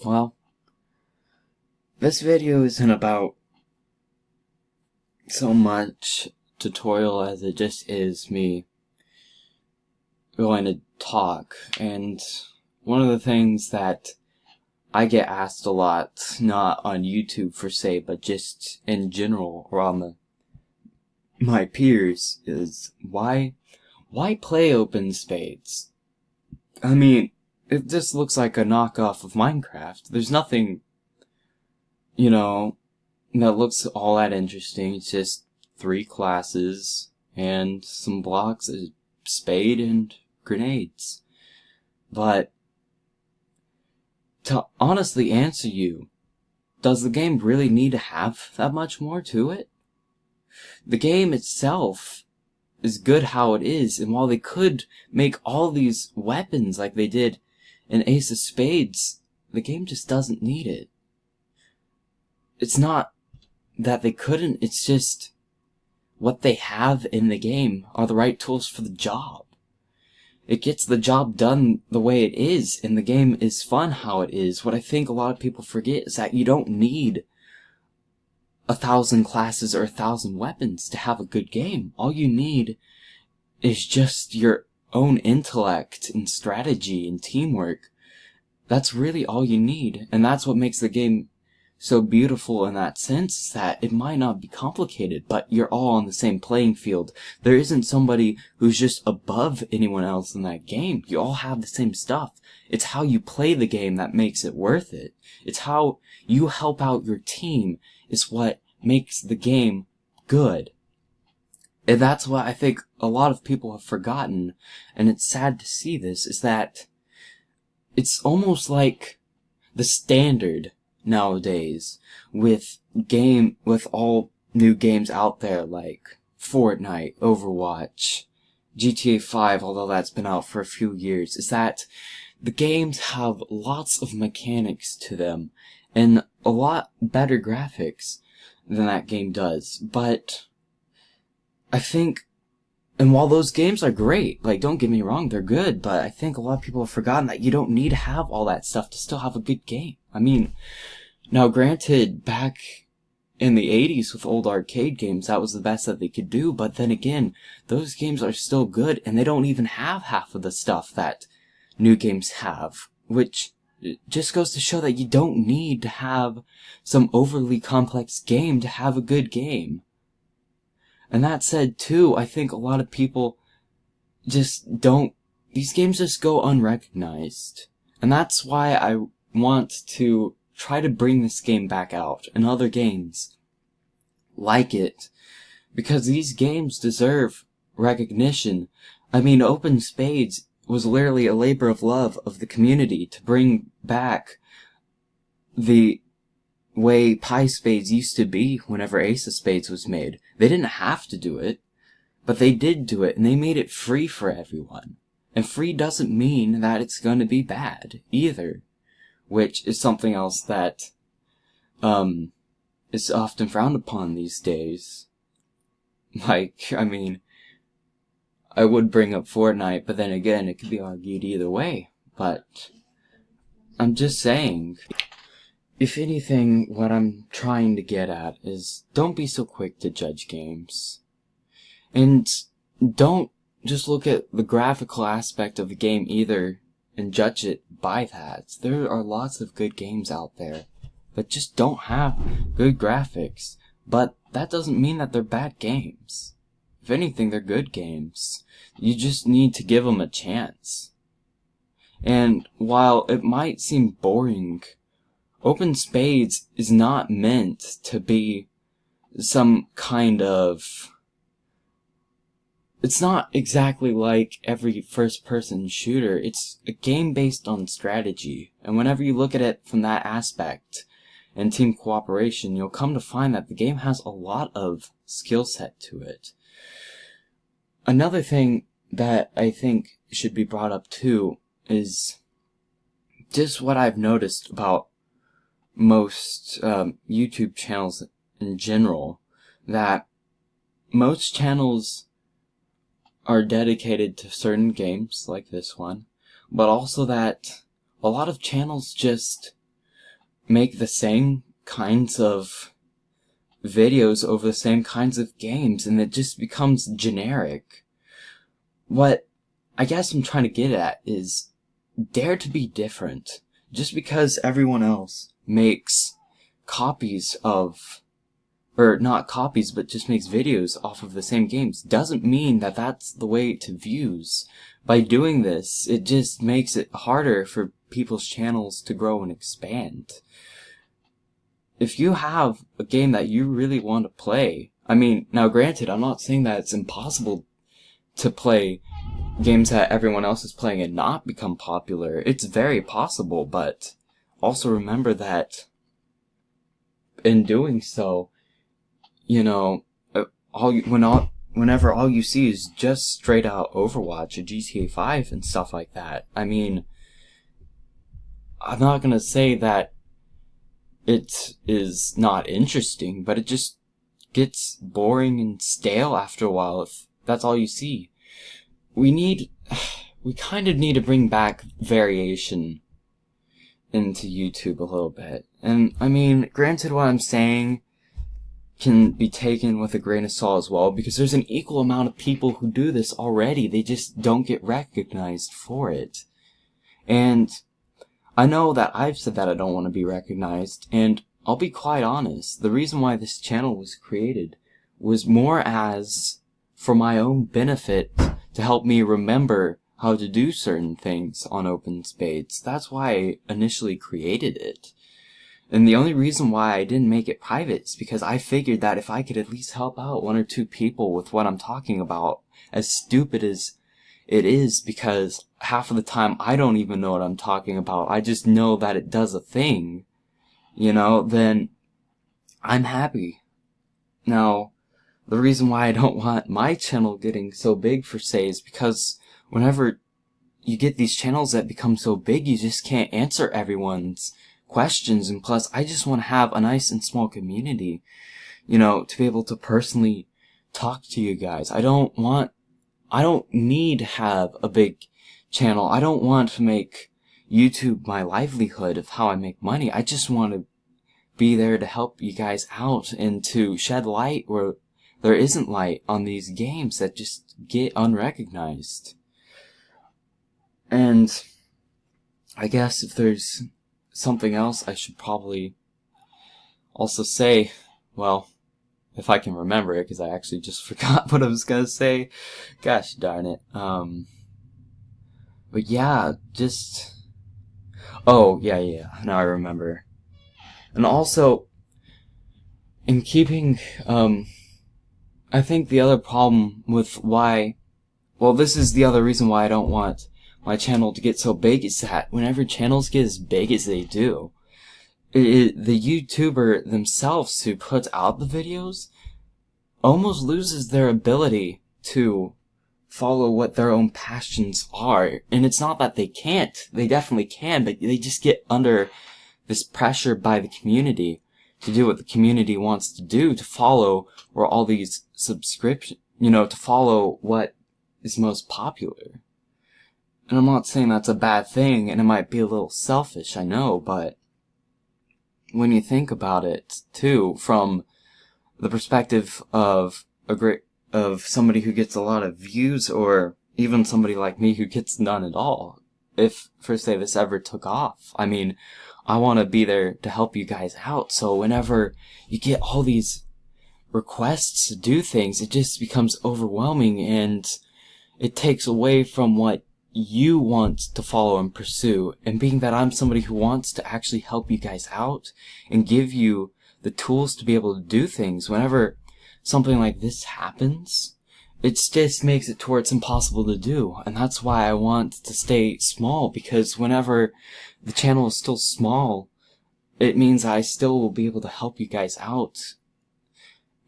Well, this video isn't about so much tutorial as it just is me going to talk. And one of the things that I get asked a lot, not on YouTube per se, but just in general around my peers, is why play OpenSpades? I mean, it just looks like a knockoff of Minecraft. There's nothing, that looks all that interesting. It's just 3 classes and some blocks, a spade, and grenades. But to honestly answer you, does the game really need to have that much more to it? The game itself is good how it is, and while they could make all these weapons like they did in Ace of Spades, the game just doesn't need it. It's not that they couldn't, it's just what they have in the game are the right tools for the job. It gets the job done the way it is, and the game is fun how it is. What I think a lot of people forget is that you don't need 1,000 classes or 1,000 weapons to have a good game. All you need is just your own intellect and strategy and teamwork. That's really all you need, and that's what makes the game so beautiful in that sense, is that it might not be complicated, but you're all on the same playing field. There isn't somebody who's just above anyone else in that game. You all have the same stuff. It's how you play the game that makes it worth it. It's how you help out your team is what makes the game good. And that's what I think a lot of people have forgotten, and it's sad to see this, is that it's almost like the standard nowadays with all new games out there like Fortnite, Overwatch, GTA 5, although that's been out for a few years, is that the games have lots of mechanics to them and a lot better graphics than that game does. But I think, and while those games are great, like, don't get me wrong, they're good, but I think a lot of people have forgotten that you don't need to have all that stuff to still have a good game. I mean, now granted, back in the 80s with old arcade games, that was the best that they could do, but then again, those games are still good, and they don't even have half of the stuff that new games have, which just goes to show that you don't need to have some overly complex game to have a good game. And that said, too, I think a lot of people just don't, these games just go unrecognized. And that's why I want to try to bring this game back out and other games like it, because these games deserve recognition. I mean, OpenSpades was literally a labor of love of the community to bring back the way Pi Spades used to be whenever Ace of Spades was made. They didn't have to do it, but they did do it, and they made it free for everyone. And free doesn't mean that it's going to be bad, either, which is something else that is often frowned upon these days. Like, I mean, I would bring up Fortnite, but then again, it could be argued either way. But I'm just saying, if anything, what I'm trying to get at is, don't be so quick to judge games. And don't just look at the graphical aspect of the game either and judge it by that. There are lots of good games out there that just don't have good graphics, but that doesn't mean that they're bad games. If anything, they're good games. You just need to give them a chance. And while it might seem boring, OpenSpades is not meant to be some kind of... It's not exactly like every first-person shooter. It's a game based on strategy. And whenever you look at it from that aspect and team cooperation, you'll come to find that the game has a lot of skill set to it. Another thing that I think should be brought up too is just what I've noticed about most YouTube channels in general, that most channels are dedicated to certain games like this one, but also that a lot of channels just make the same kinds of videos over the same kinds of games, and it just becomes generic. What I guess I'm trying to get at is dare to be different. Just because everyone else makes copies of, or not copies, but just makes videos off of the same games, doesn't mean that that's the way to views. By doing this, it just makes it harder for people's channels to grow and expand. If you have a game that you really want to play, I mean, now granted, I'm not saying that it's impossible to play games that everyone else is playing and not become popular. It's very possible, but also remember that in doing so, you know, whenever all you see is just straight out Overwatch or GTA 5 and stuff like that, I mean, I'm not gonna say that it is not interesting, but it just gets boring and stale after a while if that's all you see. We kind of need to bring back variation into YouTube a little bit. And, I mean, granted what I'm saying can be taken with a grain of salt as well, because there's an equal amount of people who do this already. They just don't get recognized for it. And I know that I've said that I don't want to be recognized, and I'll be quite honest, the reason why this channel was created was more as for my own benefit, to help me remember how to do certain things on OpenSpades. That's why I initially created it. And the only reason why I didn't make it private is because I figured that if I could at least help out one or two people with what I'm talking about, as stupid as it is, because half of the time I don't even know what I'm talking about, I just know that it does a thing, then I'm happy. Now, the reason why I don't want my channel getting so big, for say, is because whenever you get these channels that become so big, you just can't answer everyone's questions, and plus, I just want to have a nice and small community, to be able to personally talk to you guys. I don't need to have a big channel. I don't want to make YouTube my livelihood of how I make money. I just want to be there to help you guys out and to shed light where there isn't light on these games that just get unrecognized. And I guess if there's something else I should probably also say, well, if I can remember it, because I actually just forgot what I was gonna say. Gosh darn it. But yeah, oh, yeah, now I remember. And also, in keeping, I think the other problem with this is the other reason why I don't want my channel to get so big, is that whenever channels get as big as they do, the YouTuber themselves who puts out the videos almost loses their ability to follow what their own passions are. And it's not that they can't, they definitely can, but they just get under this pressure by the community to do what the community wants to do, to follow where all these subscriptions, to follow what is most popular. And I'm not saying that's a bad thing, and it might be a little selfish, I know, but when you think about it, too, from the perspective of somebody who gets a lot of views, or even somebody like me who gets none at all, if, for say, this ever took off, I mean, I want to be there to help you guys out, so whenever you get all these requests to do things, it just becomes overwhelming, and it takes away from what you want to follow and pursue. And being that I'm somebody who wants to actually help you guys out and give you the tools to be able to do things, whenever something like this happens, it just makes it to where it's impossible to do. And that's why I want to stay small, because whenever the channel is still small, it means I still will be able to help you guys out.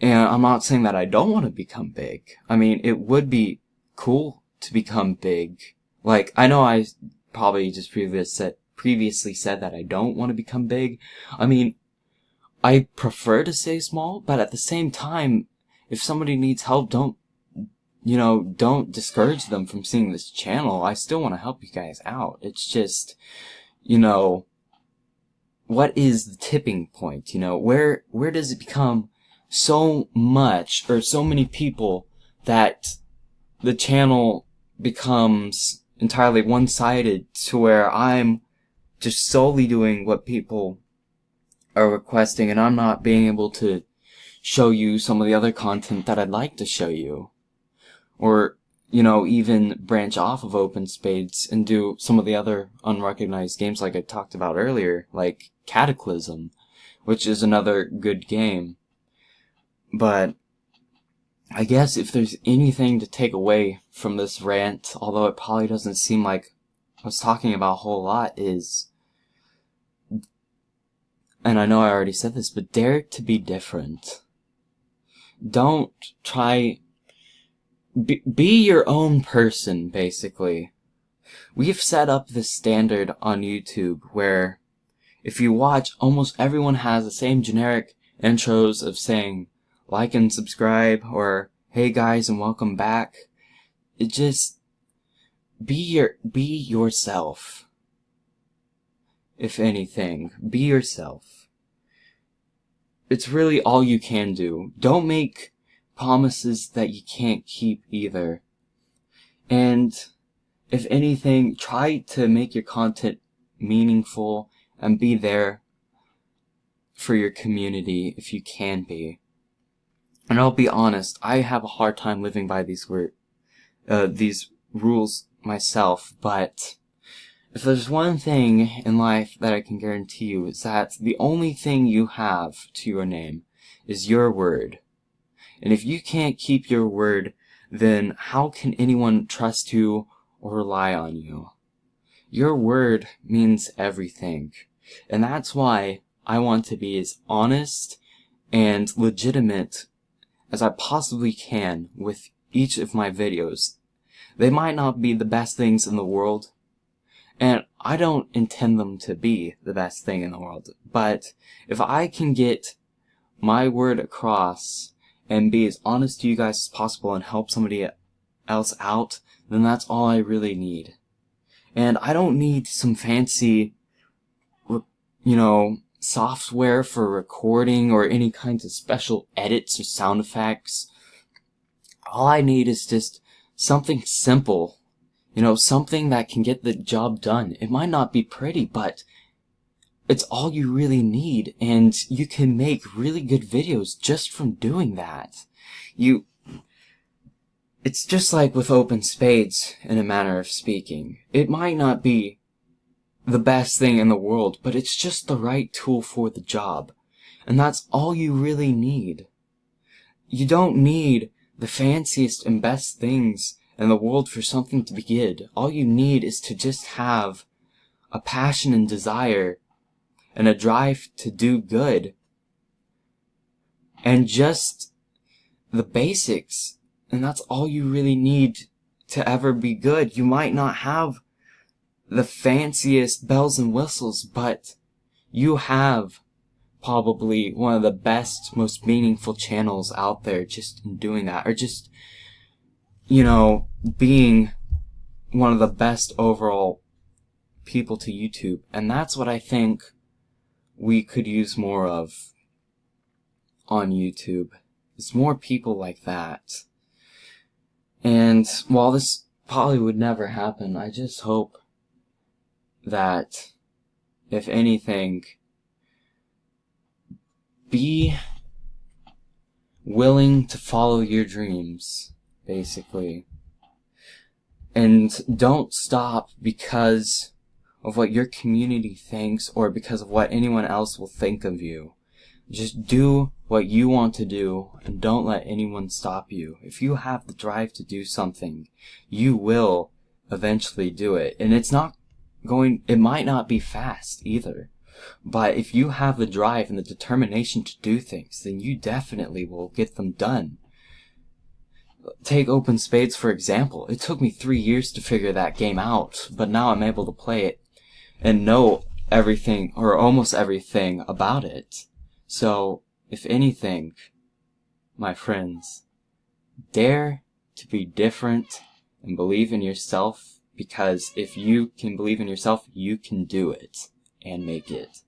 And I'm not saying that I don't want to become big. I mean, it would be cool to become big. Like, I know I probably just previously said that I don't want to become big. I mean, I prefer to stay small, but at the same time, if somebody needs help, don't discourage them from seeing this channel. I still want to help you guys out. It's just, what is the tipping point? You know, where does it become so much or so many people that the channel becomes entirely one-sided to where I'm just solely doing what people are requesting and I'm not being able to show you some of the other content that I'd like to show you? Or, you know, even branch off of OpenSpades and do some of the other unrecognized games like I talked about earlier, like Cataclysm, which is another good game. But I guess if there's anything to take away from this rant, although it probably doesn't seem like I was talking about a whole lot, is, and I know I already said this, but dare to be different. Don't try... Be your own person, basically. We've set up this standard on YouTube where if you watch, almost everyone has the same generic intros of saying like and subscribe or hey guys and welcome back. It just be yourself. If anything, be yourself. It's really all you can do. Don't make promises that you can't keep either. And if anything, try to make your content meaningful and be there for your community if you can be. And I'll be honest, I have a hard time living by these rules myself, but if there's one thing in life that I can guarantee you, is that the only thing you have to your name is your word. And if you can't keep your word, then how can anyone trust you or rely on you? Your word means everything. And that's why I want to be as honest and legitimate as I possibly can with each of my videos. They might not be the best things in the world, and I don't intend them to be the best thing in the world. But if I can get my word across and be as honest to you guys as possible and help somebody else out, then that's all I really need. And I don't need some fancy, software for recording or any kinds of special edits or sound effects. All I need is just something simple, something that can get the job done. It might not be pretty, but it's all you really need, and you can make really good videos just from doing that. It's just like with OpenSpades, in a manner of speaking. It might not be the best thing in the world, but it's just the right tool for the job. And that's all you really need. You don't need the fanciest and best things in the world for something to be good. All you need is to just have a passion and desire and a drive to do good. And just the basics. And that's all you really need to ever be good. You might not have the fanciest bells and whistles, but you have probably one of the best, most meaningful channels out there just in doing that. Or just, being one of the best overall people to YouTube. And that's what I think we could use more of on YouTube. Is more people like that. And while this probably would never happen, I just hope that, if anything, be willing to follow your dreams, basically. And don't stop because of what your community thinks or because of what anyone else will think of you. Just do what you want to do and don't let anyone stop you. If you have the drive to do something, you will eventually do it. And it might not be fast either. But if you have the drive and the determination to do things, then you definitely will get them done. Take OpenSpades for example. It took me 3 years to figure that game out, but now I'm able to play it and know everything, or almost everything, about it. So, if anything, my friends, dare to be different and believe in yourself, because if you can believe in yourself, you can do it and make it.